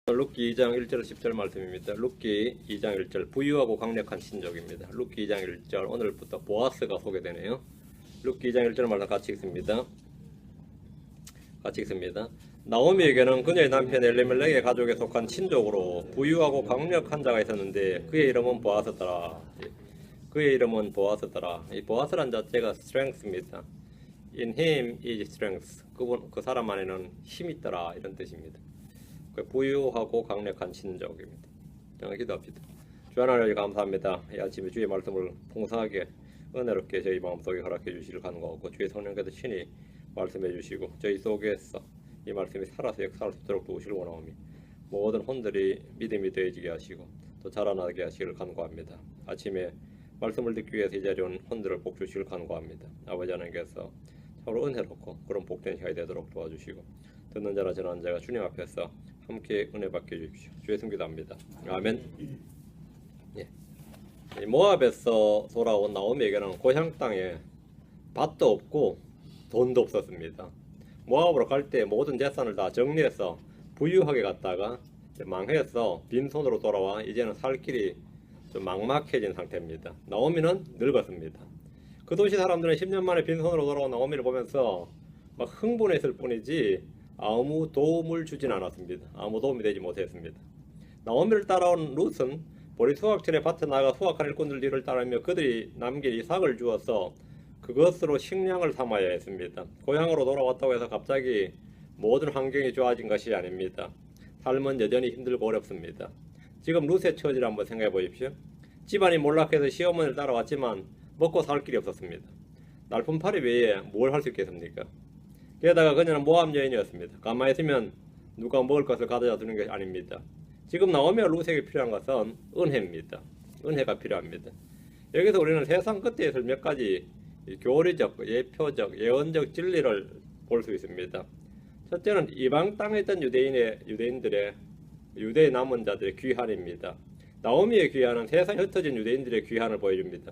룻기 2장 1절 10절 말씀입니다. 룻기 2장 1절 부유하고 강력한 친족입니다. 룻기 2장 1절 오늘부터 보아스가 소개되네요. 룻기 2장 1절 말씀 같이 읽습니다. 나오미에게는 그녀의 남편 엘리멜렉의 가족에 속한 친족으로 부유하고 강력한 자가 있었는데 그의 이름은 보아스더라. 이 보아스란 자체가 strength입니다. In him is strength. 그 사람 안에는 힘이 있더라 이런 뜻입니다. 부유하고 강력한 친족입니다. 기도합시다. 주 하나님 감사합니다. 이 아침에 주의 말씀을 풍성하게 은혜롭게 저희 마음속에 허락해 주시길 간구하고 주의 성령께서 친히 말씀해 주시고 저희 속에서 이 말씀이 살아서 역사할 수 있도록 도우시길 원하오며 모든 혼들이 믿음이 되어지게 하시고 또 자라나게 하시길 간구합니다. 아침에 말씀을 듣기 위해서 이 자리에 온 혼들을 복 주시길 간구합니다. 아버지 하나님께서 서로 은혜롭고 그런 복된 시간이 되도록 도와주시고 듣는 자나 전하는 자가 주님 앞에서 함께 은혜 받게 해주십시오. 주의 승기도합니다. 아멘. 모압에서 돌아온 나오미에게는 고향 땅에 밭도 없고 돈도 없었습니다. 모압으로 갈 때 모든 재산을 다 정리해서 부유하게 갔다가 망해서 빈손으로 돌아와 이제는 살 길이 좀 막막해진 상태입니다. 나오미는 늙었습니다. 그 도시 사람들은 10년 만에 빈손으로 돌아온 나오미를 보면서 막 흥분했을 뿐이지 아무 도움을 주진 않았습니다. 아무 도움이 되지 못했습니다. 나오미를 따라온 룻은 보리 수확철에 밭에 나가 수확한 일꾼들 뒤를 따르며 그들이 남긴 이삭을 주어서 그것으로 식량을 삼아야 했습니다. 고향으로 돌아왔다고 해서 갑자기 모든 환경이 좋아진 것이 아닙니다. 삶은 여전히 힘들고 어렵습니다. 지금 룻의 처지를 한번 생각해 보십시오. 집안이 몰락해서 시어머니를 따라왔지만 먹고 살 길이 없었습니다. 날품팔이 외에 뭘 할 수 있겠습니까? 게다가 그녀는 모압 여인이었습니다. 가만히 있으면 누가 먹을 것을 가져다 주는 것이 아닙니다. 지금 나오미와 룻에게 필요한 것은 은혜입니다. 은혜가 필요합니다. 여기서 우리는 세상 끝에 있을 몇 가지 교리적, 예표적, 예언적 진리를 볼 수 있습니다. 첫째는 이방 땅에 있던 유대인의 남은 자들의 귀환입니다. 나오미의 귀환은 세상에 흩어진 유대인들의 귀환을 보여줍니다.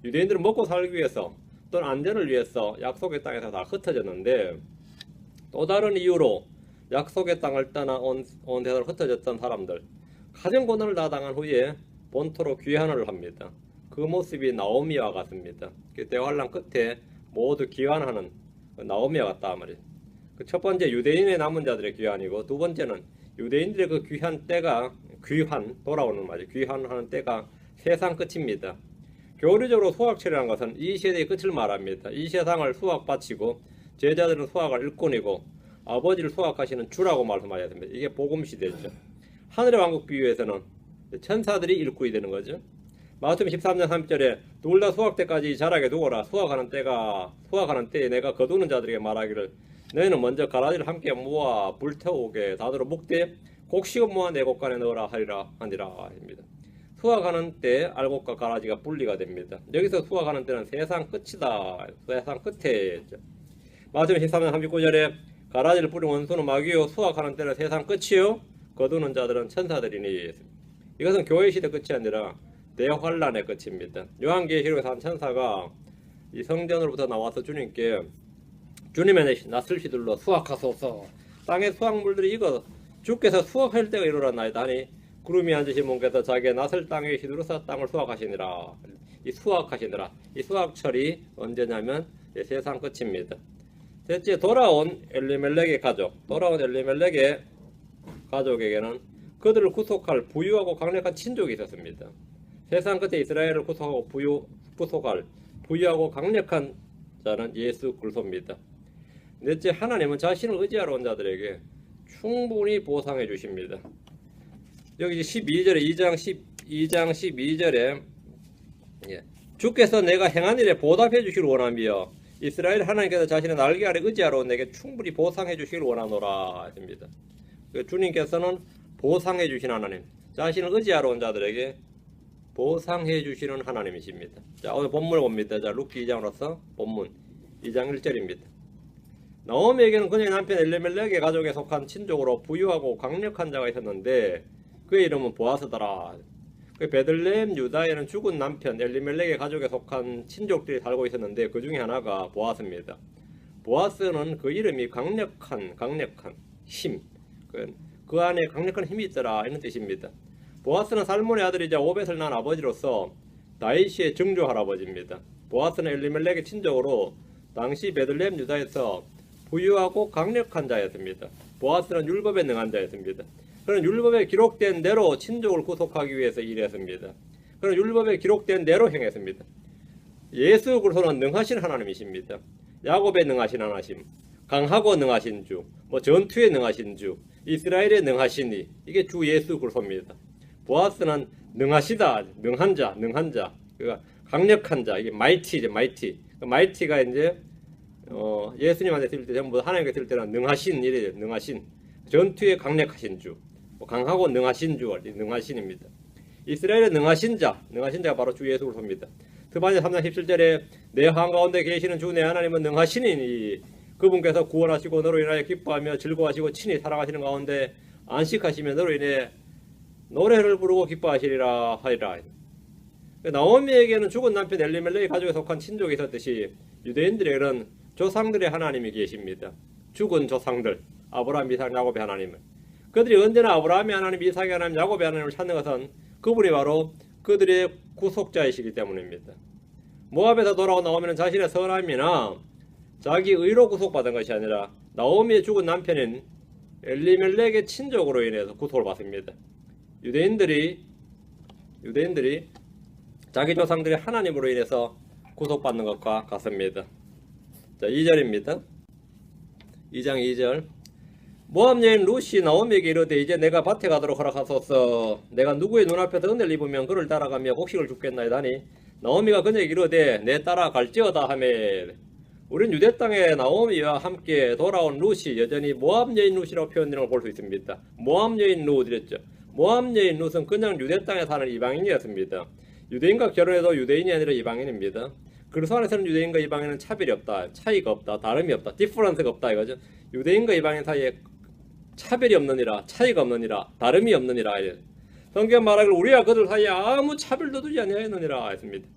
유대인들은 먹고 살기 위해서 또는 안전을 위해서 약속의 땅에서 다 흩어졌는데 또 다른 이유로 약속의 땅을 떠나 온 데서로 흩어졌던 사람들 가정 고난을 다 당한 후에 본토로 귀환을 합니다. 그 모습이 나오미와 같습니다. 대환란 끝에 모두 귀환하는 나오미와 같다 말이에요. 첫 번째 유대인의 남은 자들의 귀환이고 두 번째는 유대인들의 그 돌아오는 말이에요. 귀환하는 때가 세상 끝입니다. 교리적으로 수확철이라는 것은 이 세대의 끝을 말합니다. 이 세상을 수확바치고 제자들은 수확할 일꾼이고 아버지를 수확하시는 주라고 말씀하셨습니다. 이게 복음시대죠. 하늘의 왕국 비유에서는 천사들이 일꾼이 되는 거죠. 마태복음 13장 30절에 둘 다 수확 때까지 자라게 두어라. 수확하는 때에 내가 거두는 자들에게 말하기를 너희는 먼저 가라지를 함께 모아 불태우게 다도록 묵되 곡식은 모아 내 곡간에 넣으라 하니라 합니다. 수확하는 때 알곡과 가라지가 분리가 됩니다. 여기서 수확하는 때는 세상 끝이다. 세상 끝에죠. 마태복음 13장 39절에 가라지를 뿌린 원수는 마귀요 수확하는 때는 세상 끝이요 거두는 자들은 천사들이니. 이것은 교회 시대 끝이 아니라 대환란의 끝입니다. 요한계시록에서 한 천사가 이 성전으로부터 나와서 주님께 주님의 낯을 휘둘러 수확하소서 땅의 수확물들이 익어 주께서 수확할 때가 이르렀나이다 하니 구름이 앉으신 분께서 자기의 낯을 땅에 휘두르사 땅을 수확하시니라. 이 수확철이 언제냐면 세상 끝입니다. 셋째, 돌아온 엘리멜렉의 가족에게는 그들을 구속할 부유하고 강력한 친족이 있었습니다. 세상 끝에 이스라엘을 구속하고 구속할 부유하고 강력한 자는 예수 그리스도입니다. 넷째, 하나님은 자신을 의지하러 온 자들에게 충분히 보상해 주십니다. 여기 12절에 2장 12절에 주께서 내가 행한 일에 보답해 주시길 원하며 이스라엘 하나님께서 자신의 날개 아래 의지하러 온 내게 충분히 보상해 주시길 원하노라 합니다. 주님께서는 보상해 주신 하나님, 자신을 의지하러 온 자들에게 보상해 주시는 하나님이십니다. 자, 오늘 본문을 봅니다. 자, 룻기 2장으로서 본문 2장 1절입니다. 나오미에게는 그녀의 남편 엘리멜렉의 가족에 속한 친족으로 부유하고 강력한 자가 있었는데 그의 이름은 보아스더라. 그 베들레헴 유다에는 죽은 남편 엘리멜렉의 가족에 속한 친족들이 살고 있었는데 그 중에 하나가 보아스입니다. 보아스는 그 이름이 강력한 힘, 그 안에 강력한 힘이 있더라 이런 뜻입니다. 보아스는 살몬의 아들이자 오벳을 낳은 아버지로서 다윗의 증조 할아버지입니다. 보아스는 엘리멜렉의 친족으로 당시 베들레헴 유다에서 부유하고 강력한 자였습니다. 보아스는 율법에 능한 자였습니다. 그는 율법에 기록된 대로 친족을 구속하기 위해서 일했습니다. 그는 율법에 기록된 대로 행했습니다. 예수 그리스도는 능하신 하나님이십니다. 야곱에 능하신 하나님, 강하고 능하신 주, 전투에 능하신 주, 이스라엘에 능하신 이, 이게 주 예수 그리스도입니다. 보아스는 능하시다, 능한 자, 그러니까 강력한 자, 이게 마이티죠, 마이티. 마이티가 이제 예수님한테 들을 때 전부 하나님께 들을 때는 능하신 이래요, 능하신. 전투에 강력하신 주, 강하고 능하신 주, 능하신입니다. 이스라엘의 능하신 자가 바로 주 예수 그리스도입니다. 스바냐 3장 17절에 내 한가운데 계시는 주 내 하나님은 능하시니 그분께서 구원하시고 너로 인하여 기뻐하며 즐거워하시고 친히 살아가시는 가운데 안식하시며 너로 인해 노래를 부르고 기뻐하시리라 하리라. 나오미에게는 죽은 남편 엘리멜렉의 가족에 속한 친족이 있었듯이 유대인들에게는 조상들의 하나님이 계십니다. 죽은 조상들, 아브라함, 이삭, 야곱의 하나님을. 그들이 언제나 아브라함의 하나님, 이삭의 하나님, 야곱의 하나님을 찾는 것은 그분이 바로 그들의 구속자이시기 때문입니다. 모압에서 돌아온 나오미는 자신의 선함이나 자기 의로 구속받은 것이 아니라 나오미의 죽은 남편인 엘리멜렉의 친족으로 인해서 구속을 받습니다. 유대인들이 자기 조상들이 하나님으로 인해서 구속받는 것과 같습니다. 자, 2절입니다. 2장 2절. 모압 여인 룻이 나오미에게 이르되 이제 내가 밭에 가도록 허락하소서. 내가 누구의 눈앞에서 은혜를 입으면 그를 따라가며 곡식을 줍겠나이다 하니 나오미가 그녀에게 이르되 내 따라갈지어다 하매. 우린 유대 땅에 나오미와 함께 돌아온 룻이 여전히 모압 여인 룻이라고 표현되는 걸 볼 수 있습니다. 모압 여인 룻 이랬죠. 모압 여인 룻은 그냥 유대 땅에 사는 이방인이었습니다. 유대인과 결혼해도 유대인이 아니라 이방인입니다. 그리스도 안에서는 유대인과 이방인은 차별이 없다, 차이가 없다, 다름이 없다, 디퍼런스가 없다 이거죠. 유대인과 이방인 사이에 차별이 없느니라, 차이가 없느니라, 다름이 없느니라. 성경 말하기를 우리와 그들 사이에 아무 차별도 두지 아니하였느니라 했습니다.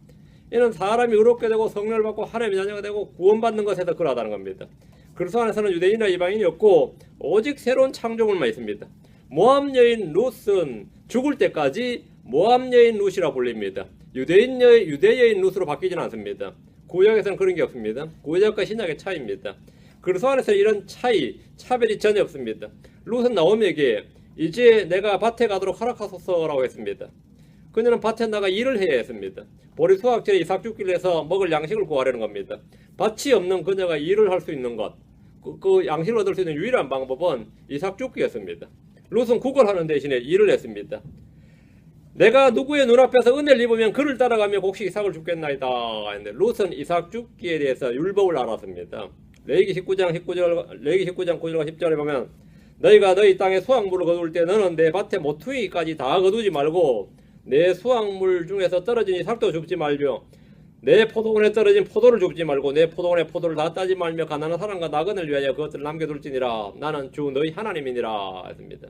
이는 사람이 의롭게 되고 성령을 받고 하나님의 자녀가 되고 구원받는 것에서 그러하다는 겁니다. 그리스도 안에서는 유대인이나 이방인이 없고 오직 새로운 창조물만 있습니다. 모압 여인 룻은 죽을 때까지 모압 여인 룻이라 불립니다. 유대 여인 룻으로 바뀌지는 않습니다. 구약에서는 그런 게 없습니다. 구약과 신약의 차이입니다. 그리스도 안에서 이런 차별이 전혀 없습니다. 룻은 나오미에게 이제 내가 밭에 가도록 허락하소서라고 했습니다. 그녀는 밭에 나가 일을 해야 했습니다. 보리 수확철에 이삭 죽기를 해서 먹을 양식을 구하려는 겁니다. 밭이 없는 그녀가 일을 할 수 있는 것, 그 양식을 얻을 수 있는 유일한 방법은 이삭 죽기였습니다. 룻은 구걸하는 대신에 일을 했습니다. 내가 누구의 눈앞에서 은혜를 입으면 그를 따라가며 곡식 이삭을 줍겠나이다 했는데 룻은 이삭 죽기에 대해서 율법을 알았습니다. 레위기 19장 9절과 10절에 보면 너희가 너희 땅에 수확물을 거둘 때 너는 내 밭에 모퉁이까지 다 거두지 말고 내 수확물 중에서 떨어진 이삭도 줍지 말며 내 포도원에 떨어진 포도를 줍지 말고 내 포도원에 포도를 다 따지 말며 가난한 사람과 나그네를 위하여 그것들을 남겨둘지니라. 나는 주 너희 하나님이니라 했습니다.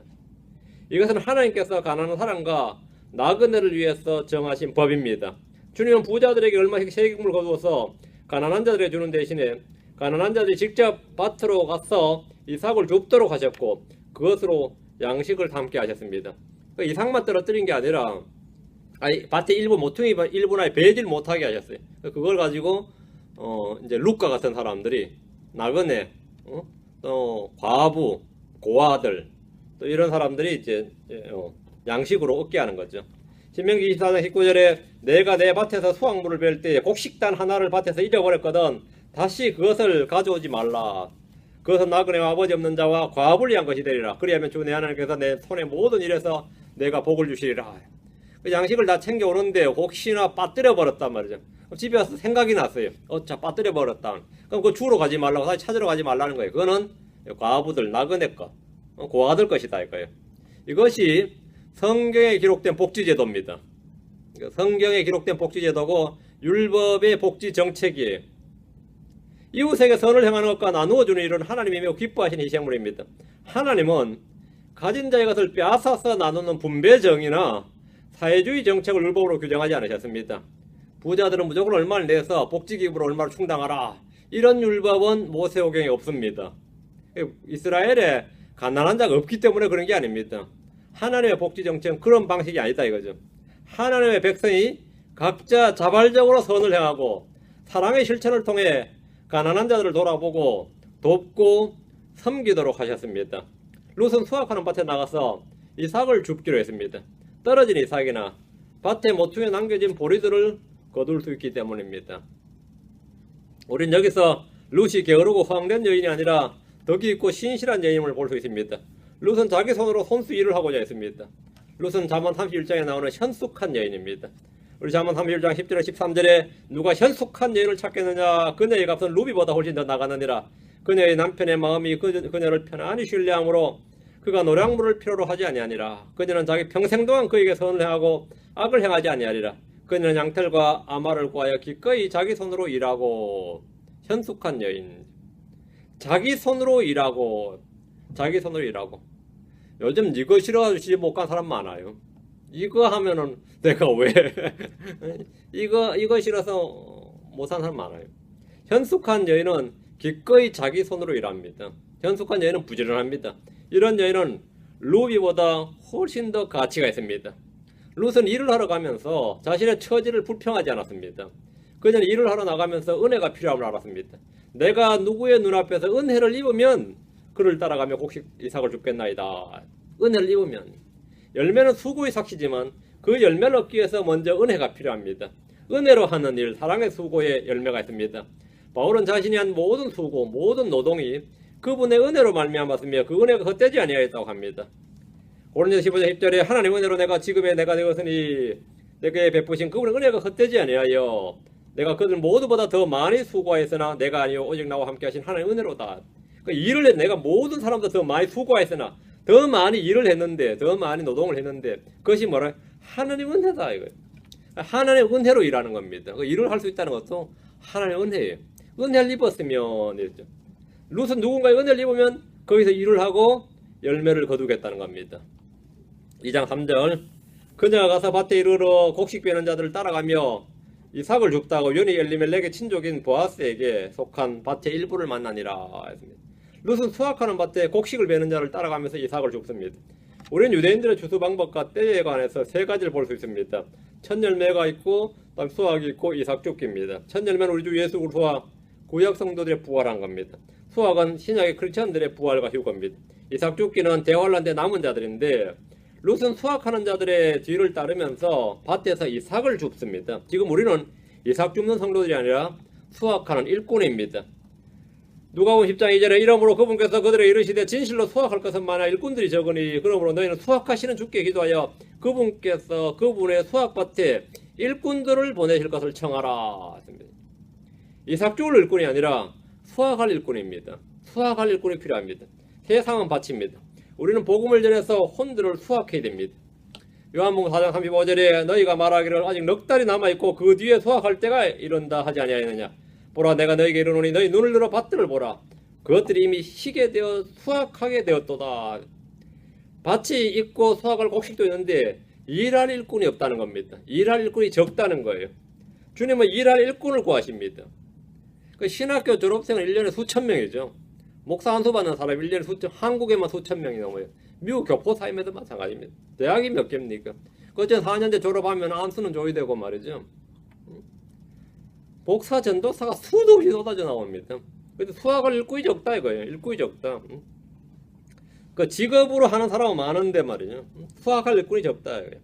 이것은 하나님께서 가난한 사람과 나그네를 위해서 정하신 법입니다. 주님은 부자들에게 얼마씩 세금을 거두어서 가난한 자들에게 주는 대신에 가난한 자들이 직접 밭으로 가서 이삭을 줍도록 하셨고 그것으로 양식을 담게 하셨습니다. 이삭만 떨어뜨린 게 아니라 밭에 일부 모퉁이 일부나 배질 못하게 하셨어요. 그걸 가지고 이제 룻과 같은 사람들이 나그네, 또 과부, 고아들 또 이런 사람들이 이제 양식으로 얻게 하는 거죠. 신명기 24장 19절에 내가 내 밭에서 수확물을 벨 때 곡식단 하나를 밭에서 잃어버렸거든 다시 그것을 가져오지 말라. 그것은 나그네와 아버지 없는 자와 과부를 위한 것이 되리라. 그리하면 주 내 하나님께서 내 손의 모든 일에서 내가 복을 주시리라. 그 양식을 다 챙겨오는데 혹시나 빠뜨려 버렸단 말이죠. 집에 와서 생각이 났어요. 자 빠뜨려 버렸다. 그럼 그거 주러 가지 말라고 다시 찾으러 가지 말라는 거예요. 그거는 과부들 나그네 것, 고아들 것이다 이거예요. 이것이 성경에 기록된 복지제도입니다. 성경에 기록된 복지제도고 율법의 복지 정책이에요. 이웃에게 선을 행하는 것과 나누어주는 일은 하나님이 매우 기뻐하시는 희생물입니다. 하나님은 가진 자의 것을 빼앗아서 나누는 분배정이나 사회주의 정책을 율법으로 규정하지 않으셨습니다. 부자들은 무조건 얼마를 내서 복지기구로 얼마를 충당하라 이런 율법은 모세오경에 없습니다. 이스라엘에 가난한 자가 없기 때문에 그런 게 아닙니다. 하나님의 복지 정책은 그런 방식이 아니다 이거죠. 하나님의 백성이 각자 자발적으로 선을 행하고 사랑의 실천을 통해 가난한 자들을 돌아보고 돕고 섬기도록 하셨습니다. 룻은 수확하는 밭에 나가서 이삭을 줍기로 했습니다. 떨어진 이삭이나 밭에 모퉁이에 남겨진 보리들을 거둘 수 있기 때문입니다. 우린 여기서 룻이 게으르고 허황된 여인이 아니라 덕이 있고 신실한 여인임을 볼 수 있습니다. 룻은 자기 손으로 손수 일을 하고자 했습니다. 룻은 잠언 31장에 나오는 현숙한 여인입니다. 우리 잠언 31장 10절에 13절에 누가 현숙한 여인을 찾겠느냐, 그녀의 값은 루비보다 훨씬 더 나가느니라. 그녀의 남편의 마음이 그녀를 편안히 신뢰하므로 그가 노량물을 필요로 하지 아니하니라. 그녀는 자기 평생 동안 그에게 선을 행하고 악을 행하지 아니하리라. 그녀는 양털과 아마를 구하여 기꺼이 자기 손으로 일하고. 현숙한 여인, 자기 손으로 일하고, 자기 손으로 일하고. 요즘 이거 싫어가지고 시집 못 간 사람 많아요. 이거 하면은 내가 왜 이거 싫어서 못 산 사람 많아요. 현숙한 여인은 기꺼이 자기 손으로 일합니다. 현숙한 여인은 부지런합니다. 이런 여인은 루비보다 훨씬 더 가치가 있습니다. 룻은 일을 하러 가면서 자신의 처지를 불평하지 않았습니다. 그녀는 일을 하러 나가면서 은혜가 필요함을 알았습니다. 내가 누구의 눈앞에서 은혜를 입으면 그를 따라가며 곡식 이삭을 줍겠나이다. 은혜를 입으면. 열매는 수고의 삭시지만 그 열매를 얻기 위해서 먼저 은혜가 필요합니다. 은혜로 하는 일, 사랑의 수고에 열매가 있습니다. 바울은 자신이 한 모든 수고, 모든 노동이 그분의 은혜로 말미암았으며 그 은혜가 헛되지 아니하였다고 합니다. 고린도서 15장 10절에 하나님 은혜로 내가 지금의 내가 되었으니 내게 베푸신 그분의 은혜가 헛되지 아니하여 내가 그들 모두보다 더 많이 수고하였으나 내가 아니요 오직 나와 함께 하신 하나님의 은혜로다. 그 일을 해 내가 모든 사람보다 더 많이 수고하였으나 더 많이 일을 했는데 더 많이 노동을 했는데 그것이 뭐라? 하나님 은혜다 이거예요. 하나님의 은혜로 일하는 겁니다. 그 일을 할 수 있다는 것도 하나님의 은혜예요. 은혜를 입었으면 이랬죠. 룻은 누군가의 은혜를 입으면 거기서 일을 하고 열매를 거두겠다는 겁니다. 2장 3절 그녀가 가서 밭에 이르러 곡식 베는 자들을 따라가며 이삭을 줍다고 연히 엘리멜렉의 친족인 보아스에게 속한 밭의 일부를 만나니라 했습니다. 룻은 수확하는 밭에 곡식을 베는 자를 따라가면서 이삭을 줍습니다. 우리는 유대인들의 추수 방법과 때에 관해서 세 가지를 볼 수 있습니다. 첫 열매가 있고 그다음 수확이 있고 이삭 줍기입니다. 첫 열매는 우리 주 예수 그리스도와 구약 성도들의 부활한 겁니다. 수확은 신약의 크리스천들의 부활과 휴거입니다. 이삭 줍기는 대환란 때 남은 자들인데 룻은 수확하는 자들의 뒤를 따르면서 밭에서 이삭을 줍습니다. 지금 우리는 이삭 줍는 성도들이 아니라 수확하는 일꾼입니다. 누가복음 10장 2절에 이러므로 그분께서 그들에게 이르시되 진실로 수확할 것은 많아 일꾼들이 적으니 그러므로 너희는 수확하시는 주께 기도하여 그분께서 그분의 수확밭에 일꾼들을 보내실 것을 청하라. 이삭 줄 일꾼이 아니라 수확할 일꾼입니다. 수확할 일꾼이 필요합니다. 세상은 밭입니다. 우리는 복음을 전해서 혼들을 수확해야 됩니다. 요한복음 4장 35절에 너희가 말하기를 아직 넉 달이 남아있고 그 뒤에 수확할 때가 이른다 하지 아니하였느냐. 보라 내가 너희에게 이르노니 너희 눈을 들어 밭들을 보라. 그것들이 이미 희게 되어 수확하게 되었도다. 밭이 있고 수확할 곡식도 있는데 일할 일꾼이 없다는 겁니다. 일할 일꾼이 적다는 거예요. 주님은 일할 일꾼을 구하십니다. 그 신학교 졸업생은 1년에 수천 명이죠. 목사 한 수 받는 사람 1년에 한국에만 수천 명이 넘어요. 미국 교포 사임에도 마찬가지입니다. 대학이 몇 개입니까? 그전 4년제 졸업하면 안수는 줘야 되고 말이죠. 목사 전도사가 수도 없이 쏟아져 나옵니다. 그래서 수학을 일꾼이 적다 이거예요. 일꾼이 적다. 그 직업으로 하는 사람은 많은데 말이죠. 수학할 일꾼이 적다 이거예요.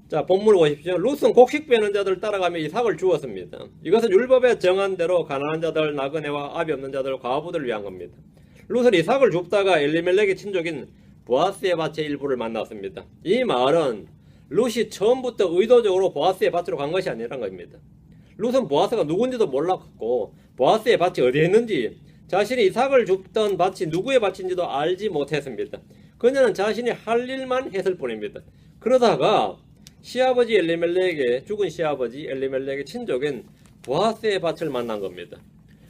자, 본문을 보십시오. 룻은 곡식 베는 자들을 따라가며 이삭을 주었습니다. 이것은 율법에 정한 대로 가난한 자들, 나그네와 아비 없는 자들, 과부들을 위한 겁니다. 룻은 이삭을 줍다가 엘리멜렉의 친족인 보아스의 밭의 일부를 만났습니다. 이 말은 룻이 처음부터 의도적으로 보아스의 밭으로 간 것이 아니라는 겁니다. 룻은 보아스가 누군지도 몰랐고 보아스의 밭이 어디에 있는지 자신이 이삭을 줍던 밭이 누구의 밭인지도 알지 못했습니다. 그녀는 자신이 할 일만 했을 뿐입니다. 그러다가 시아버지 엘리멜렉의 죽은 시아버지 엘리멜렉의 친족인 보아스의 밭을 만난 겁니다.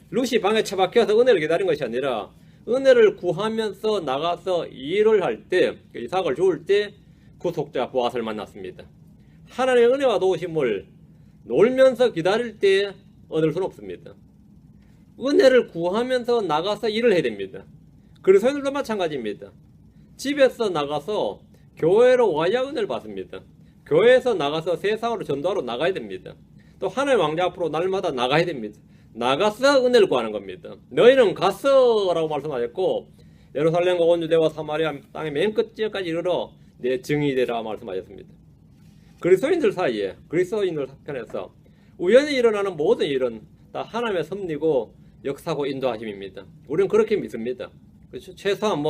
룻이 방에 처박혀서 은혜를 기다린 것이 아니라 은혜를 구하면서 나가서 일을 할 때 이삭을 주울 때 구속자 보아스를 만났습니다. 하나님의 은혜와 도우심을 놀면서 기다릴 때 얻을 수는 없습니다. 은혜를 구하면서 나가서 일을 해야 됩니다. 그리스도인들도 마찬가지입니다. 집에서 나가서 교회로 와야 은혜를 받습니다. 교회에서 나가서 세상으로 전도하러 나가야 됩니다. 또 하나님의 왕자 앞으로 날마다 나가야 됩니다. 나가서 은혜를 구하는 겁니다. 너희는 가서 라고 말씀하셨고, 예루살렘과 온 유대와 사마리아 땅의 맨 끝지역까지 이르러 내 증인이 되라 말씀하셨습니다. 그리스도인들 사이에, 그리스도인들 편에서 우연히 일어나는 모든 일은 다 하나님의 섭리고 역사고 인도하심입니다. 우리는 그렇게 믿습니다. 그렇죠? 최소한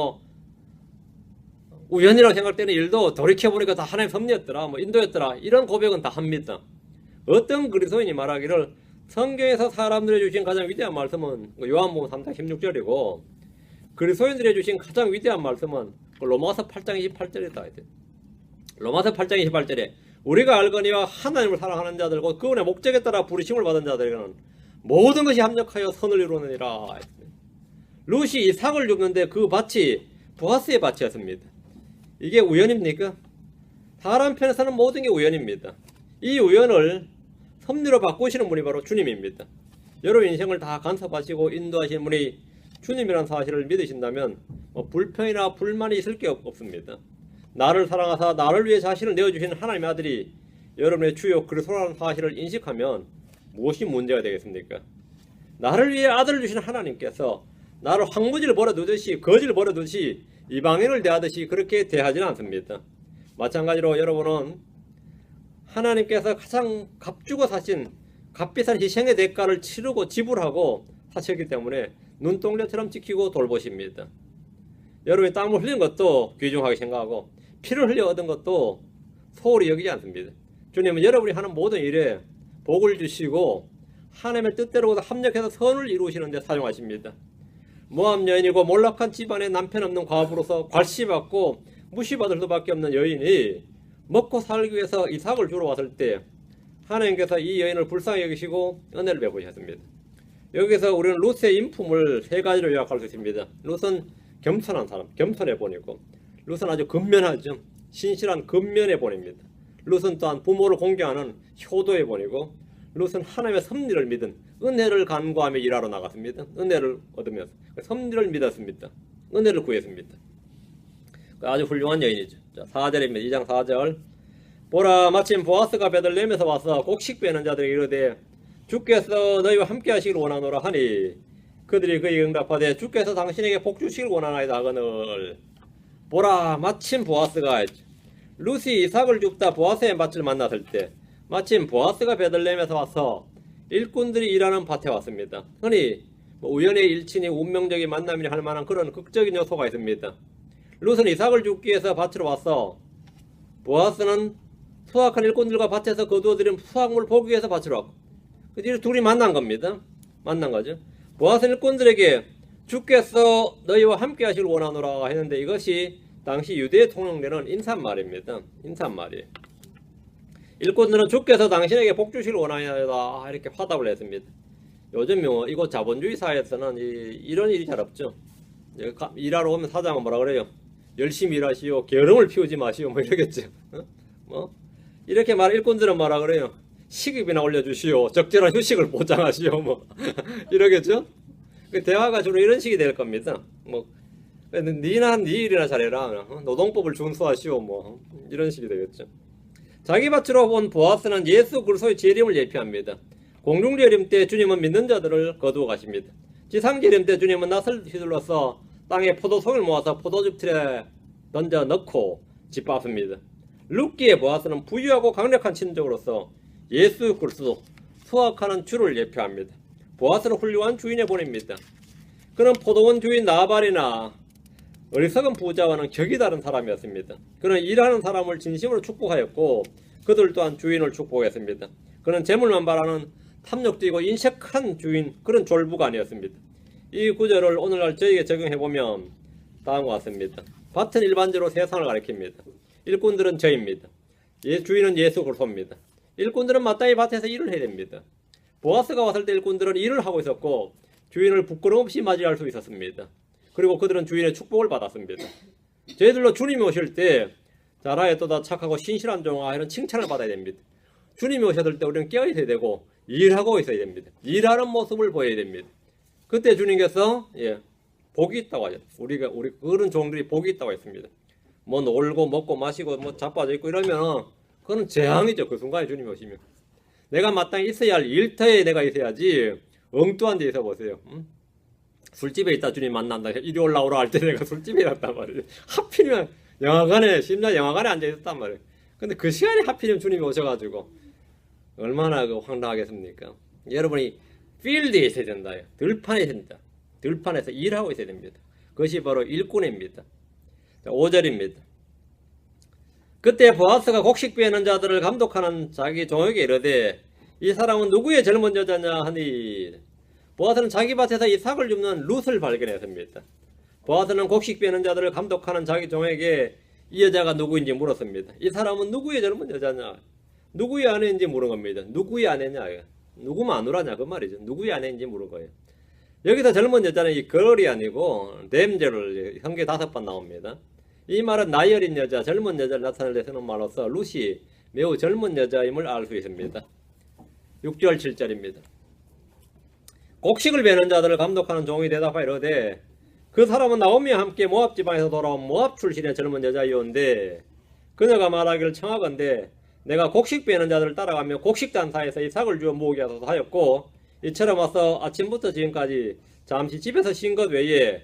우연이라고 생각되는 일도 돌이켜보니까 다 하나님의 섭리였더라, 인도였더라, 이런 고백은 다 합니다. 어떤 그리스도인이 말하기를 성경에서 사람들이 주신 가장 위대한 말씀은 요한복음 3장 16절이고, 그리스도인들이 주신 가장 위대한 말씀은 로마서 8장 28절이다. 로마서 8장 28절에 우리가 알거니와 하나님을 사랑하는 자들과 그분의 목적에 따라 부르심을 받은 자들에게는 모든 것이 합력하여 선을 이루느니라. 룻이 이삭을 줍는데 그 밭이 보아스의 밭이었습니다. 이게 우연입니까? 사람 편에서는 모든 게 우연입니다. 이 우연을 섭리로 바꾸시는 분이 바로 주님입니다. 여러분 인생을 다 간섭하시고 인도하시는 분이 주님이라는 사실을 믿으신다면 불평이나 불만이 있을 게 없습니다. 나를 사랑하사 나를 위해 자신을 내어주시는 하나님의 아들이 여러분의 주요 그리스도라는 사실을 인식하면 무엇이 문제가 되겠습니까? 나를 위해 아들을 주신 하나님께서 나를 황무지를 버려두듯이 거지를 버려두듯이 이방인을 대하듯이 그렇게 대하지는 않습니다. 마찬가지로 여러분은 하나님께서 가장 값주고 사신 값비싼 희생의 대가를 치르고 지불하고 사셨기 때문에 눈동자처럼 지키고 돌보십니다. 여러분이 땀을 흘린 것도 귀중하게 생각하고 피를 흘려 얻은 것도 소홀히 여기지 않습니다. 주님은 여러분이 하는 모든 일에 복을 주시고 하나님의 뜻대로 합력해서 선을 이루시는 데 사용하십니다. 모함 여인이고 몰락한 집안에 남편 없는 과부로서 괄시받고 무시받을 수밖에 없는 여인이 먹고 살기 위해서 이삭을 주러 왔을 때 하나님께서 이 여인을 불쌍히 여기시고 은혜를 베푸셨습니다. 여기서 우리는 룻의 인품을 세 가지로 요약할 수 있습니다. 룻은 겸손한 사람, 겸손해 보이고, 룻은 아주 근면하죠. 신실한 근면해 보입니다. 룻은 또한 부모를 공경하는 효도해 보이고, 룻은 하나님의 섭리를 믿은 은혜를 간구하며 일하러 나갔습니다. 은혜를 얻으면서 섭리를 믿었습니다. 은혜를 구했습니다. 아주 훌륭한 여인이죠. 자, 4절입니다. 2장 4절. 보라, 마침 보아스가 베들레헴에서 와서 곡식 베는 자들에게 이르되 주께서 너희와 함께 하시길 원하노라 하니 그들이 그에게 응답하되 주께서 당신에게 복 주시길 원하나이다 하거늘. 보라, 마침 보아스가, 룻이 이삭을 줍다 보아스의 밭을 만났을 때 마침 보아스가 베들레헴에서 와서 일꾼들이 일하는 밭에 왔습니다. 흔히 우연의 일치니 운명적인 만남이니 할 만한 그런 극적인 요소가 있습니다. 룻은 이삭을 줍기 위해서 밭으로 와서 보아스는 수확한 일꾼들과 밭에서 거두어들인 수확물을 보기 위해서 밭으로 왔고, 이 둘이 만난 겁니다. 만난 거죠. 보아스 일꾼들에게 주께서 너희와 함께 하시길 원하노라 했는데 이것이 당시 유대에 통용되는 인사말입니다. 인사말이에요. 일꾼들은 주께서 당신에게 복 주시길 원하노라 이렇게 화답을 했습니다. 요즘 이곳 자본주의 사회에서는 이런 일이 잘 없죠. 일하러 오면 사장은 뭐라 그래요? 열심히 일하시오, 게으름을 피우지 마시오, 이러겠죠. 이렇게 일꾼들은 뭐라 그래요? 시급이나 올려주시오, 적절한 휴식을 보장하시오, 이러겠죠. 대화가 주로 이런 식이 될 겁니다. 니나 네 일이나 잘해라, 노동법을 준수하시오, 이런 식이 되겠죠. 자기 밭으로 온 보아스는 예수 그리스도의 재림을 예표합니다. 공중재림 때 주님은 믿는 자들을 거두어 가십니다. 지상재림 때 주님은 낫을 휘둘러서 땅에 포도송을 모아서 포도즙 틀에 던져 넣고 짓밟습니다. 룻기의 보아스는 부유하고 강력한 친족으로서 예수 그리스도 수확하는 주를 예표합니다. 보아스는 훌륭한 주인에 보냅니다. 그는 포도원 주인 나발이나 어리석은 부자와는 격이 다른 사람이었습니다. 그는 일하는 사람을 진심으로 축복하였고 그들 또한 주인을 축복했습니다. 그는 재물만 바라는 탐욕적이고 인색한 주인, 그런 졸부가 아니었습니다. 이 구절을 오늘날 저에게 적용해보면 다음과 같습니다. 밭은 일반적으로 세상을 가리킵니다. 일꾼들은 저입니다. 주인은 예수 그리스도입니다. 일꾼들은 마땅히 밭에서 일을 해야 됩니다. 보아스가 왔을 때 일꾼들은 일을 하고 있었고 주인을 부끄럼 없이 맞이할 수 있었습니다. 그리고 그들은 주인의 축복을 받았습니다. 저희들로 주님이 오실 때 잘하였도다 착하고 신실한 종아 이런 칭찬을 받아야 됩니다. 주님이 오셨을 때 우리는 깨어 있어야 되고 일하고 있어야 됩니다. 일하는 모습을 보여야 됩니다. 그때 주님께서 복이 있다고 하죠. 우리 그런 종들이 복이 있다고 했습니다. 뭐 놀고 먹고 마시고 뭐 자빠져 있고 이러면 그거는 재앙이죠. 그 순간에 주님이 오시면 내가 마땅히 있어야 할 일터에 내가 있어야지 엉뚱한 데 있어 보세요. 술집에 있다 주님 만난다. 이리 올라오라 할 때 내가 술집에 있었단 말이에요. 하필이면 영화관에 심지어 영화관에 앉아 있었단 말이에요. 근데 그 시간에 하필이면 주님이 오셔가지고 얼마나 그 황당하겠습니까? 여러분이 필드에 있어야 된다. 들판에 있어야 된다. 들판에서 일하고 있어야 됩니다. 그것이 바로 일꾼입니다. 5절입니다. 그때 보아스가 곡식 베는 자들을 감독하는 자기 종에게 이르되 이 사람은 누구의 젊은 여자냐 하니 보아스는 자기 밭에서 이삭을 줍는 룻을 발견했습니다. 보아스는 곡식 베는 자들을 감독하는 자기 종에게 이 여자가 누구인지 물었습니다. 이 사람은 누구의 젊은 여자냐? 누구의 아내인지 물은 겁니다. 누구의 아내냐? 누구 마누라냐? 그 말이죠. 누구의 아내인지 물은 거예요. 여기서 젊은 여자는 이 걸이 아니고 댐제를 형계 5번 나옵니다. 이 말은 나이 어린 여자, 젊은 여자를 나타낼 때 쓰는 말로서 룻이 매우 젊은 여자임을 알 수 있습니다. 6절 7절입니다. 곡식을 베는 자들을 감독하는 종이 대답하여 이르되 그 사람은 나오미와 함께 모압 지방에서 돌아온 모압 출신의 젊은 여자이온데 그녀가 말하기를 청하건대 내가 곡식 베는 자들을 따라가며 곡식 단사에서 이삭을 주어 모으게 하소서 하였고 이처럼 와서 아침부터 지금까지 잠시 집에서 쉰 것 외에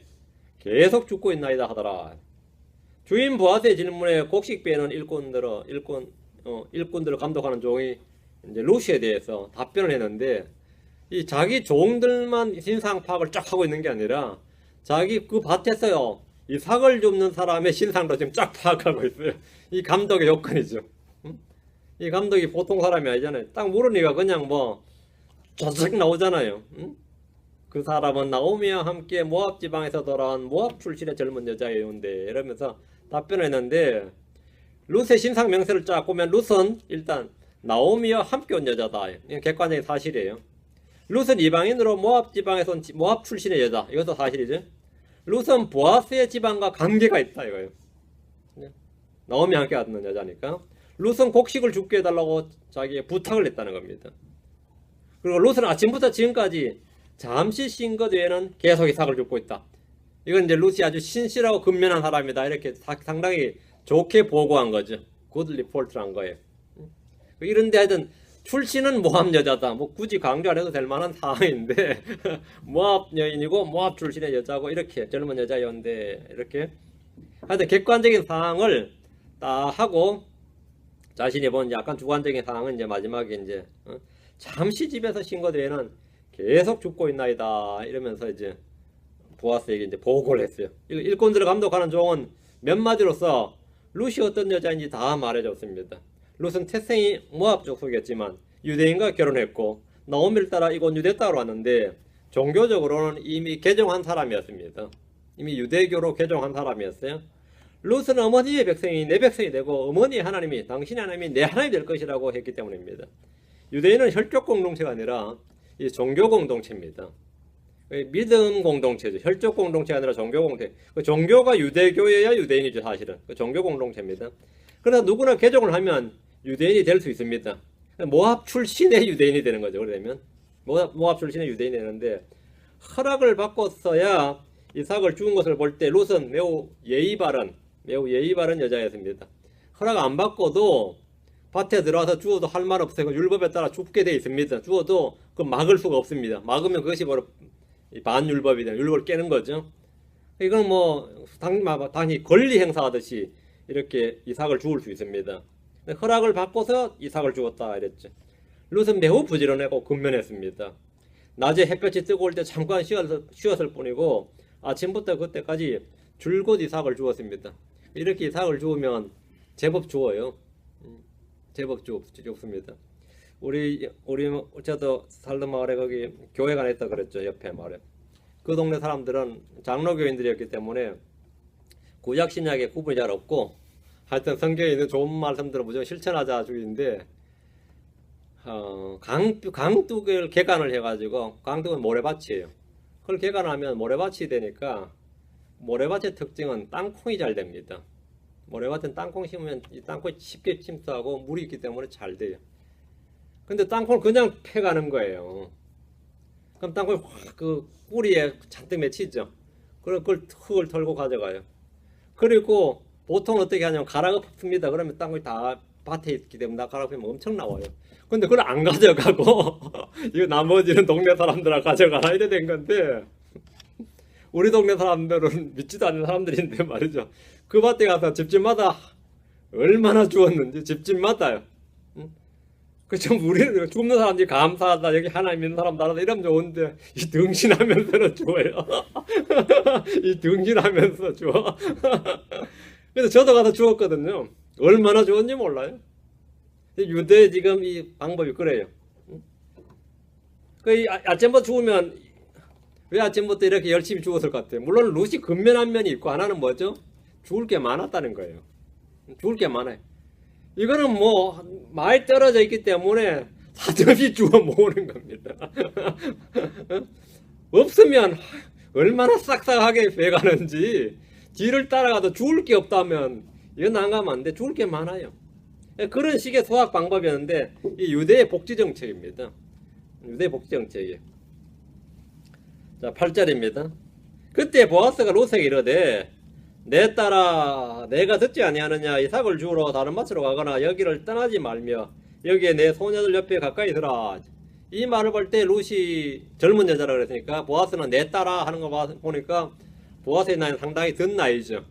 계속 죽고 있나이다 하더라. 주인 보아스의 질문에 곡식 베는 일꾼들을 감독하는 종이 이제 룻에 대해서 답변을 했는데 이 자기 종들만 신상 파악을 쫙 하고 있는 게 아니라 자기 그 밭에서요 이삭을 줍는 사람의 신상도 지금 쫙 파악하고 있어요. 이 감독의 요건이죠. 이 감독이 보통 사람이 아니잖아요. 딱 물으니까 그냥 뭐 쫙 나오잖아요. 그 사람은 나오미와 함께 모압 지방에서 돌아온 모압 출신의 젊은 여자예요인데 이러면서 답변했는데 룻의 신상 명세를 쫙 보면 룻은 일단 나오미와 함께 온 여자다. 이건 객관적인 사실이에요. 룻은 이방인으로 모압 지방에서 온 모압 출신의 여자. 이것도 사실이죠. 룻은 보아스의 집안과 관계가 있다 이거예요. 나오미와 함께 왔는 여자니까. 룻은 곡식을 줍게 해달라고 자기의 부탁을 했다는 겁니다. 그리고 룻은 아침부터 지금까지 잠시 쉰 것 외에는 계속 이삭을 줍고 있다. 이건 이제 룻이 아주 신실하고 근면한 사람이다. 이렇게 상당히 좋게 보고한 거죠. 굿 리포트란 거예요. 이런데 하여튼 출신은 모압 여자다. 뭐 굳이 강조 안 해도 될 만한 상황인데 모압 여인이고 모압 출신의 여자고 이렇게 젊은 여자였는데 이렇게 하여튼 객관적인 상황을 다 하고 자신이 본 약간 주관적인 상황은 이제 마지막에 이제 잠시 집에서 쉰 것 외에는 계속 죽고 있나이다 이러면서 이제 보아스에게 이제 보고를 했어요. 일꾼들을 감독하는 종은 몇 마디로서 룻이 어떤 여자인지 다 말해줬습니다. 룻은 태생이 모압 족속이었지만 유대인과 결혼했고 나오미를 따라 이곳 유대 땅으로 왔는데 종교적으로는 이미 개종한 사람이었습니다. 이미 유대교로 개종한 사람이었어요. 룻은 어머니의 백성이 내 백성이 되고 어머니의 하나님이 당신의 하나님이 내 하나님이 될 것이라고 했기 때문입니다. 유대인은 혈족 공동체가 아니라 이 종교 공동체입니다. 믿음 공동체죠. 혈족 공동체가 아니라 종교 공동체. 그 종교가 유대교여야 유대인이죠, 사실은. 그 종교 공동체입니다. 그러나 누구나 개종을 하면 유대인이 될 수 있습니다. 모압 출신의 유대인이 되는 거죠. 그러면 모압 출신의 유대인이 되는데 허락을 받고서야 이삭을 죽은 것을 볼 때 룻은 매우 예의 바른 여자였습니다. 허락 안 받고도 밭에 들어와서 죽어도 할 말 없어요. 율법에 따라 죽게 돼 있습니다. 죽어도 그 막을 수가 없습니다. 막으면 그것이 바로 반율법이다. 율법을 깨는 거죠. 이건 뭐 당연히 권리 행사하듯이 이렇게 이삭을 죽을 수 있습니다. 허락을 받고서 이삭을 죽었다 이랬죠. 룻은 매우 부지런하고 근면했습니다. 낮에 햇볕이 뜨거울 때 잠깐 쉬었을 뿐이고 아침부터 그때까지 줄곧 이삭을 죽었습니다. 이렇게 이삭을 죽으면 제법 죽어요. 제법 죽습니다. 우리 저도 살던 마을에 거기 교회가 하나 있다 그랬죠. 옆에 마을에. 그 동네 사람들은 장로교인들이었기 때문에 구약 신약에 구분이 잘 없고 하여튼 성경에 있는 좋은 말씀들을 무조건 실천하자 주의인데 강둑을 개간을 해가지고 강둑은 모래밭이에요. 그걸 개간하면 모래밭이 되니까 모래밭의 특징은 땅콩이 잘 됩니다. 모래밭은 땅콩 심으면 이 땅콩이 쉽게 침투하고 물이 있기 때문에 잘 돼요. 근데 땅콩을 그냥 패가는 거예요. 그럼 땅콩이 확 그 뿌리에 잔뜩 맺히죠. 그럼 그걸 흙을 털고 가져가요. 그리고 보통 어떻게 하냐면 갈아엎습니다. 그러면 땅이 다 밭에 있기 때문에 나 갈아엎으면 엄청 나와요. 근데 그걸 안 가져가고 이거 나머지는 동네 사람들아 가져가라 이래 된 건데, 우리 동네 사람들은 믿지도 않는 사람들인데 말이죠. 그 밭에 가서 집집마다 얼마나 주었는지 집집마다요. 그좀 우리는 죽는 사람들이 감사하다, 여기 하나님 있는 사람 나라다 이러면 좋은데 이 등신하면서는 줘요. 이 등신하면서 줘. 그래서 저도 가서 주었거든요. 얼마나 좋은지 몰라요. 유대 지금 이 방법이 그래요. 그 아침부터 죽으면 왜 아침부터 이렇게 열심히 죽었을 것 같아요. 물론 룻이 근면 한 면이 있고 하나는 뭐죠? 죽을 게 많았다는 거예요. 죽을 게 많아요. 이거는 뭐 많이 떨어져 있기 때문에 사정없이 주워 모으는 겁니다. 없으면 얼마나 싹싹하게 배가는지, 뒤를 따라가도 죽을 게 없다면 이건 안 가면 안 돼. 죽을 게 많아요. 그런 식의 소학 방법이었는데 이 유대의 복지 정책입니다. 유대의 복지 정책이에요. 자, 8절입니다. 그때 보아스가 룻에게 이르되 내 딸아 내가 듣지 아니하느냐, 이삭을 주우러 다른 밭으로 가거나 여기를 떠나지 말며 여기에 내 소녀들 옆에 가까이 서라. 이 말을 볼 때 룻이 젊은 여자라 그랬으니까 보아스는 내 딸아 하는 거 보니까 보아스의 나이는 상당히 든 나이죠.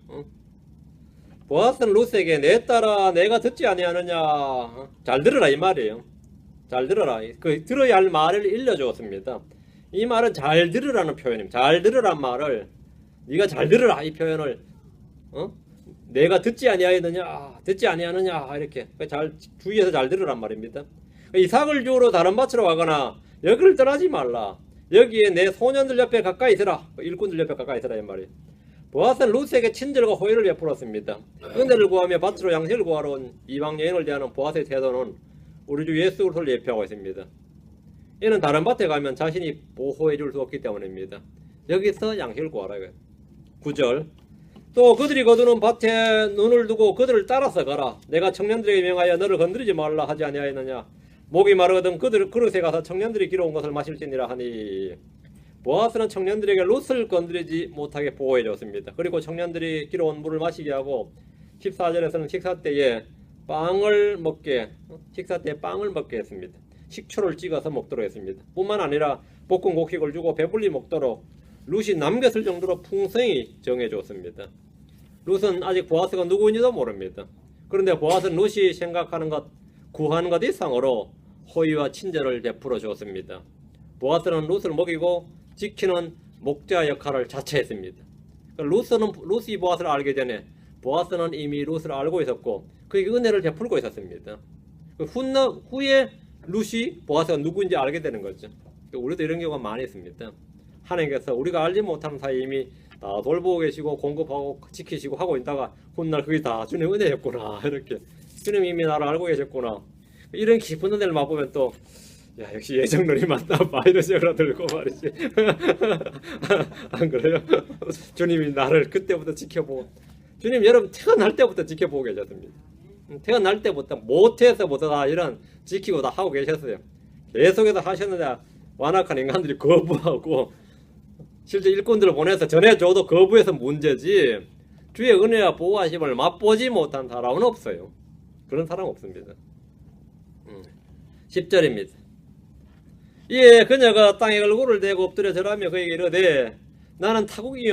보아스는 룻에게 내 딸아 내가 듣지 아니하느냐, 잘 들으라 이 말이에요. 잘 들어라. 그 들어야 할 말을 일러주었습니다. 이 말은 잘 들으라는 표현입니다. 잘 들으란 말을, 네가 잘 들으라 이 표현을 내가 듣지 아니하느냐, 듣지 아니하느냐 이렇게 잘 주의해서 잘 들으란 말입니다. 이삭을 주우러 다른 밭으로 가거나 여기를 떠나지 말라. 여기에 내 소년들 옆에 가까이 있으라. 일꾼들 옆에 가까이 있으라 이 말이에요. 보아스는 룻에게 친절과 호의를 베풀었습니다. 은혜를 구하며 밭으로 양식을 구하러 온 이방 여인을 대하는 보아스의 태도는 우리 주 예수 그리스도를 예표하고 있습니다. 이는 다른 밭에 가면 자신이 보호해 줄 수 없기 때문입니다. 여기서 양식을 구하라. 9절. 또 그들이 거두는 밭에 눈을 두고 그들을 따라서 가라. 내가 청년들에게 명하여 너를 건드리지 말라 하지 아니하였느냐. 목이 마르거든 그들 그릇에 가서 청년들이 길어온 것을 마실지니라 하니. 보아스는 청년들에게 룻을 건드리지 못하게 보호해 줬습니다. 그리고 청년들이 길어온 물을 마시게 하고 14절에서는 식사 때에 빵을 먹게 했습니다. 식초를 찍어서 먹도록 했습니다. 뿐만 아니라 볶은 곡식을 주고 배불리 먹도록 룻이 남겼을 정도로 풍성히 정해줬습니다. 룻은 아직 보아스가 누구인지도 모릅니다. 그런데 보아스는 룻이 생각하는 것, 구하는 것 이상으로 호의와 친절을 베풀어 주었습니다. 보아스는 룻을 먹이고 지키는 목자 역할을 자처했습니다. 룻이 보아스를 알기 전에 보아스는 이미 룻을 알고 있었고 그에게 은혜를 베풀고 있었습니다. 후에 룻이 보아스가 누구인지 알게 되는 거죠. 우리도 이런 경우가 많이 있습니다. 하나님께서 우리가 알지 못하는 사이에 이미 다 돌보고 계시고 공급하고 지키시고 하고 있다가 훗날 그게 다 주님 은혜였구나, 이렇게 주님이 이미 나를 알고 계셨구나, 이런 깊은 은혜를 맛보면 또 야 역시 예정론이 맞다 이러시라 들고 말이지. 안 그래요? 주님이 나를 그때부터 지켜보고, 주님 여러분 태어날 때부터 지켜보고 계셨습니다. 태어날 때부터 못해서부터 다 이런 지키고 다 하고 계셨어요. 계속해서 하셨는데 완악한 인간들이 거부하고 실제 일꾼들을 보내서 전해줘도 거부해서 문제지, 주의 은혜와 보호하심을 맛보지 못한 사람은 없어요. 그런 사람 없습니다. 10절입니다. 이에 그녀가 땅에 얼굴을 대고 엎드려 절하며 그에게 이르되 나는 타국인이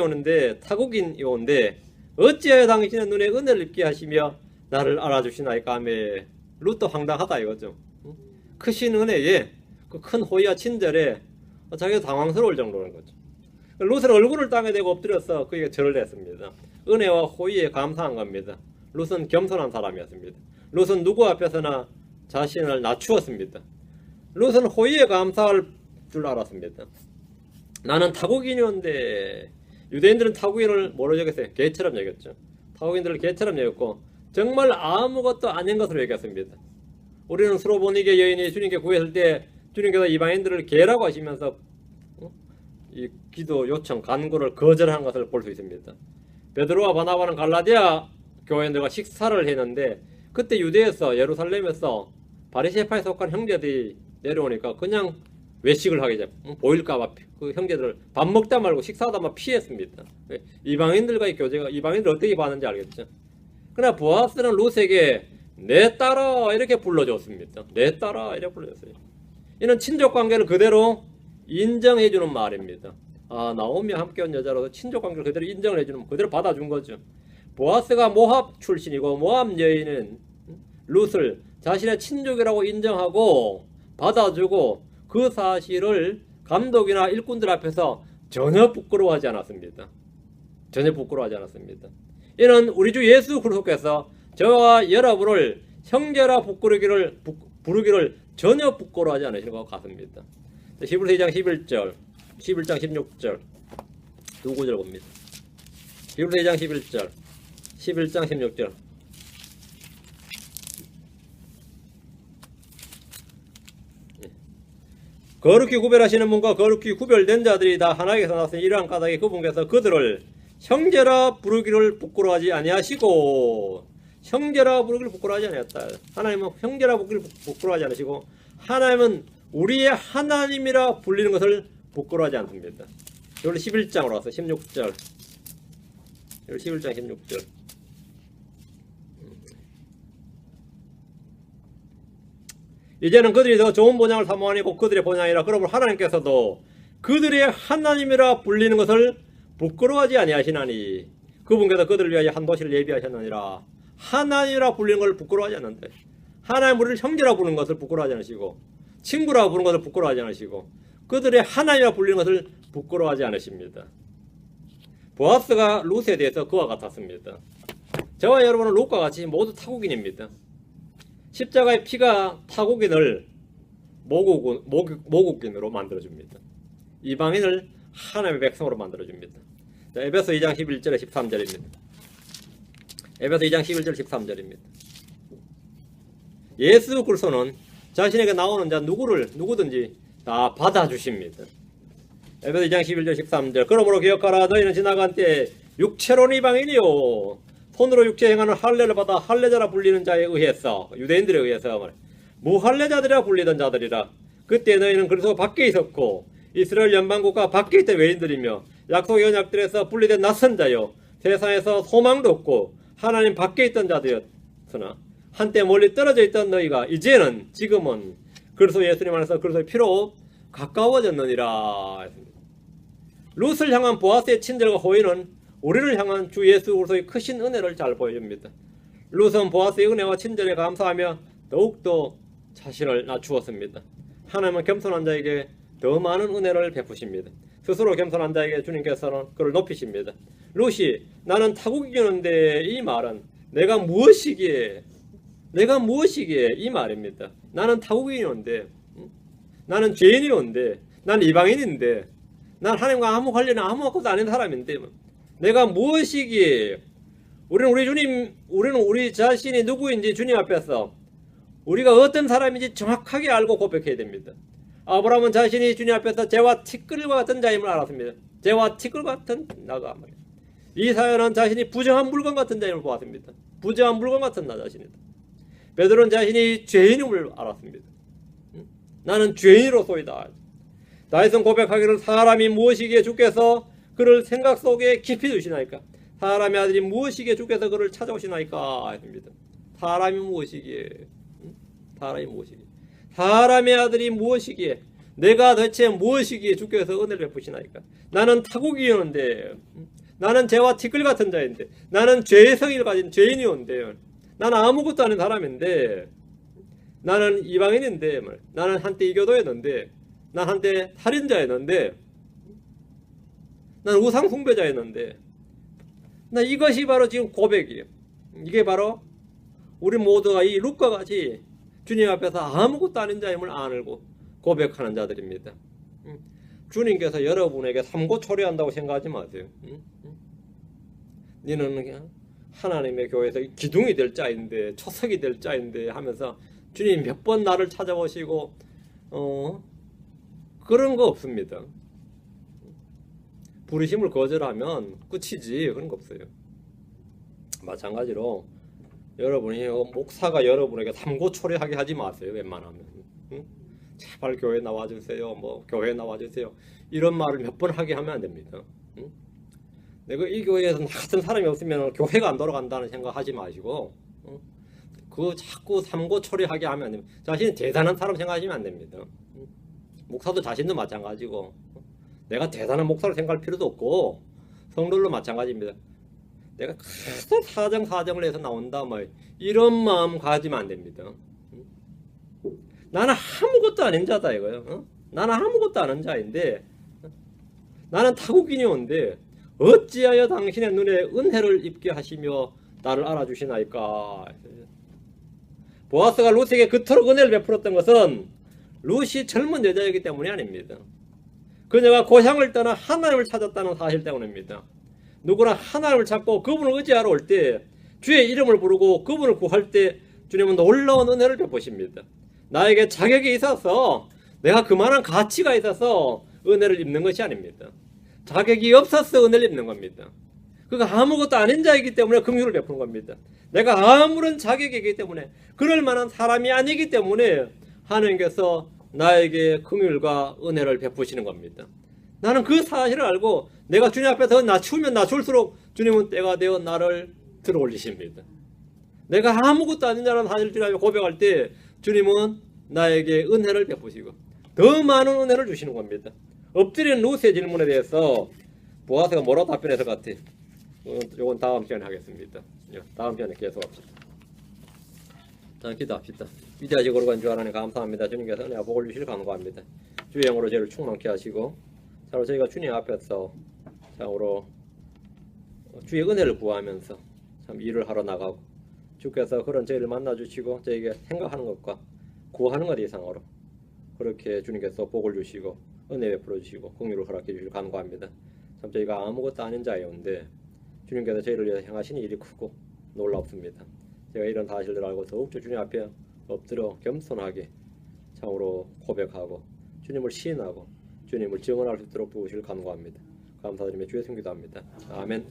온데 어찌하여 당신의 눈에 은혜를 입게 하시며 나를 알아주시나이까 하며. 룻도 황당하다 이거죠. 크신 은혜에 그 큰 호의와 친절에 자기가 당황스러울 정도인 거죠. 룻은 얼굴을 땅에 대고 엎드려서 그에게 절을 했습니다. 은혜와 호의에 감사한 겁니다. 룻은 겸손한 사람이었습니다. 룻은 누구 앞에서나 자신을 낮추었습니다. 룻은 호의에 감사할 줄 알았습니다. 나는 타국인이었는데, 유대인들은 타국인을 뭐로 여겼어요? 개처럼 여겼죠. 타국인들을 개처럼 여겼고 정말 아무것도 아닌 것으로 여겼습니다. 우리는 스로보니게 여인이 주님께 구했을 때 주님께서 이방인들을 개라고 하시면서 이 기도 요청 간구를 거절한 것을 볼 수 있습니다. 베드로와 바나바는 갈라디아 교회들과 식사를 했는데 그때 유대에서 예루살렘에서 바리새파에 속한 형제들이 내려오니까 그냥 외식을 하게 되면 보일까봐 그 형제들을 밥 먹다 말고 식사하다 말 피했습니다. 이방인들과의 교제가 이방인들 어떻게 봤는지 알겠죠? 그러나 보아스는 룻에게 내 딸아 이렇게 불러줬습니다. 내 딸아 이렇게 불러줬어요. 이는 친족 관계를 그대로 인정해주는 말입니다. 아, 나오미와 함께한 여자로서 친족 관계를 그대로 인정을 해주는, 그대로 받아준 거죠. 보아스가 모압 출신이고 모압 여인은 룻을 자신의 친족이라고 인정하고 받아주고 그 사실을 감독이나 일꾼들 앞에서 전혀 부끄러워하지 않았습니다. 전혀 부끄러워하지 않았습니다. 이는 우리 주 예수 그리스도께서 저와 여러분을 형제라 부르기를 전혀 부끄러워하지 않으시는 것 같습니다. 히브리서 2장 11절, 11장 16절 두 구절 봅니다. 히브리서 2장 11절, 11장 16절. 거룩히 구별하시는 분과 거룩히 구별된 자들이 다 하나님께서 나왔으니 이러한 까닭에 그분께서 그들을 형제라 부르기를 부끄러워하지 아니하시고, 형제라 부르기를 부끄러워하지 아니했다. 하나님은 형제라 부르기를 부끄러워하지 않으시고 하나님은 우리의 하나님이라 불리는 것을 부끄러워하지 않습니다. 여기 11장으로 와서 16절, 여기 11장 16절. 이제는 그들이 더 좋은 본향을 사모하니고 그들의 본향이라. 그러므로 하나님께서도 그들의 하나님이라 불리는 것을 부끄러워하지 아니하시나니 그분께서 그들을 위하여 한 도시를 예비하셨느니라. 하나님이라 불리는 것을 부끄러워하지 않는데, 하나님 우리를 형제라 부르는 것을 부끄러워하지 않으시고 친구라 부르는 것을 부끄러워하지 않으시고 그들의 하나님이라 불리는 것을 부끄러워하지 않으십니다. 보아스가 룻에 대해서 그와 같았습니다. 저와 여러분은 룻과 같이 모두 타국인입니다. 십자가의 피가 타국인을 모국인으로 만들어줍니다. 이방인을 하나님의 백성으로 만들어줍니다. 에베소 2장 11절에 13절입니다. 에베소 2장 11절 13절입니다. 예수 그리스도는 자신에게 나오는 자 누구든지 다 받아주십니다. 에베소 2장 11절 13절. 그러므로 기억하라. 너희는 지나간 때에 육체로는 이방인이요 손으로 육체 행하는 할례를 받아 할례자라 불리는 자에 의해서, 유대인들에 의해서 무할례자들이라 불리던 자들이라. 그때 너희는 그리스도 밖에 있었고 이스라엘 연방국가 밖에 있던 외인들이며 약속의 언약들에서 분리된 낯선 자요 세상에서 소망도 없고 하나님 밖에 있던 자들이었으나 한때 멀리 떨어져 있던 너희가 이제는 지금은 그리스도 예수님 안에서 그리스도의 피로 가까워졌느니라. 룻을 향한 보아스의 친절과 호의는 우리를 향한 주 예수 그리스도의 크신 은혜를 잘 보여줍니다. 룻은 보아스의 은혜와 친절에 감사하며 더욱더 자신을 낮추었습니다. 하나님은 겸손한 자에게 더 많은 은혜를 베푸십니다. 스스로 겸손한 자에게 주님께서는 그를 높이십니다. 룻이 나는 타국이었는데, 이 말은 내가 무엇이기에 이 말입니다. 나는 타국인이었는데, 나는 죄인이었는데, 나는 이방인인데, 난 하나님과 아무 관련이 아무것도 아닌 사람인데 내가 무엇이기에, 우리는 우리 자신이 누구인지 주님 앞에서 우리가 어떤 사람인지 정확하게 알고 고백해야 됩니다. 아브라함은 자신이 주님 앞에서 재와 티끌과 같은 자임을 알았습니다. 재와 티끌 같은 나가 말이에요. 이사야는 자신이 부정한 물건 같은 자임을 보았습니다. 부정한 물건 같은 나 자신이다. 베드로는 자신이 죄인임을 알았습니다. 나는 죄인으로소이다. 다윗은 고백하기를 사람이 무엇이기에 주께서 그를 생각 속에 깊이 두시나이까. 사람의 아들이 무엇이기에 주께서 그를 찾아오시나이까 했습니다. 사람이 무엇이기에, 사람의 아들이 무엇이기에, 내가 대체 무엇이기에 주께서 은혜를 베푸시나이까. 나는 타국이었는데, 나는 죄와 티끌 같은 자인데, 나는 죄의 성의를 가진 죄인이었는데, 나는 아무것도 아닌 사람인데, 나는 이방인인데, 나는 한때 이교도였는데, 난 한때 살인자였는데, 난 우상 숭배자였는데, 나 이것이 바로 지금 고백이에요. 이게 바로 우리 모두가 이 룻과 같이 주님 앞에서 아무것도 아닌 자임을 알고 고백하는 자들입니다. 주님께서 여러분에게 삼고초려한다고 생각하지 마세요. 너는 하나님의 교회에서 기둥이 될 자인데, 초석이 될 자인데 하면서 주님 몇 번 나를 찾아보시고 그런 거 없습니다. 부르심을 거절하면 끝이지, 그런 거 없어요. 마찬가지로 여러분이 목사가 여러분에게 삼고초려하게 하지 마세요. 웬만하면 제발 교회 나와주세요. 뭐 교회 나와주세요. 이런 말을 몇 번 하게 하면 안 됩니다. 응? 내가 이 교회에서 나 같은 사람이 없으면 교회가 안 돌아간다는 생각하지 마시고, 응? 그거 자꾸 삼고 처리하게 하면 안 됩니다. 자신이 대단한 사람 생각하시면 안 됩니다. 응? 목사도 자신도 마찬가지고, 내가 대단한 목사를 생각할 필요도 없고, 성도들도 마찬가지입니다. 내가 큰 사정을 해서 나온다 뭐 이런 마음 가지면 안 됩니다. 나는 아무것도 아닌 자다 이거요. 나는 아무것도 아닌 자인데, 나는 타국인이 온데 어찌하여 당신의 눈에 은혜를 입게 하시며 나를 알아주시나이까. 보아스가 룻에게 그토록 은혜를 베풀었던 것은 룻이 젊은 여자이기 때문이 아닙니다. 그녀가 고향을 떠나 하나님을 찾았다는 사실 때문입니다. 누구나 하나님을 찾고 그분을 의지하러 올 때 주의 이름을 부르고 그분을 구할 때 주님은 놀라운 은혜를 베푸십니다. 나에게 자격이 있어서 내가 그만한 가치가 있어서 은혜를 입는 것이 아닙니다. 자격이 없어서 은혜를 입는 겁니다. 그가 아무것도 아닌 자이기 때문에 긍휼을 베푸는 겁니다. 내가 아무런 자격이 있기 때문에 그럴 만한 사람이 아니기 때문에 하나님께서 나에게 긍휼과 은혜를 베푸시는 겁니다. 나는 그 사실을 알고 내가 주님 앞에 더 낮추면 낮출수록 주님은 때가 되어 나를 들어 올리십니다. 내가 아무것도 아닌 자라는 사실을 주님 앞에 고백할 때 주님은 나에게 은혜를 베푸시고 더 많은 은혜를 주시는 겁니다. 엎드리는 룻의 질문에 대해서 보아스가 뭐라고 답변했을 것 같아? 이건 다음 시간에 하겠습니다. 다음 시간에 계속합시다. 자, 기도합시다. 위대하시고 거룩한 주 하나님 감사합니다. 주님께서 은혜와 복을 주시길 간구합니다. 주의 영으로 저희를 충만케 하시고 참으로 저희가 주님 앞에서 참으로 주의 은혜를 구하면서 참 일을 하러 나가고 주께서 그런 저희를 만나주시고 저희에게 생각하는 것과 구하는 것 이상으로 그렇게 주님께서 복을 주시고 은혜 베풀어 주시고 긍휼을 허락해 주시길 간구합니다. 참 저희가 아무것도 아닌 자였는데 주님께서 저희를 위해서 행하신 일이 크고 놀랍습니다. 제가 이런 사실들을 알고 더욱더 주님 앞에 엎드려 겸손하게 참으로 고백하고 주님을 시인하고 주님을 증언할 수 있도록 도우시길 간구합니다. 감사드리며 주의 승기도 합니다. 아멘.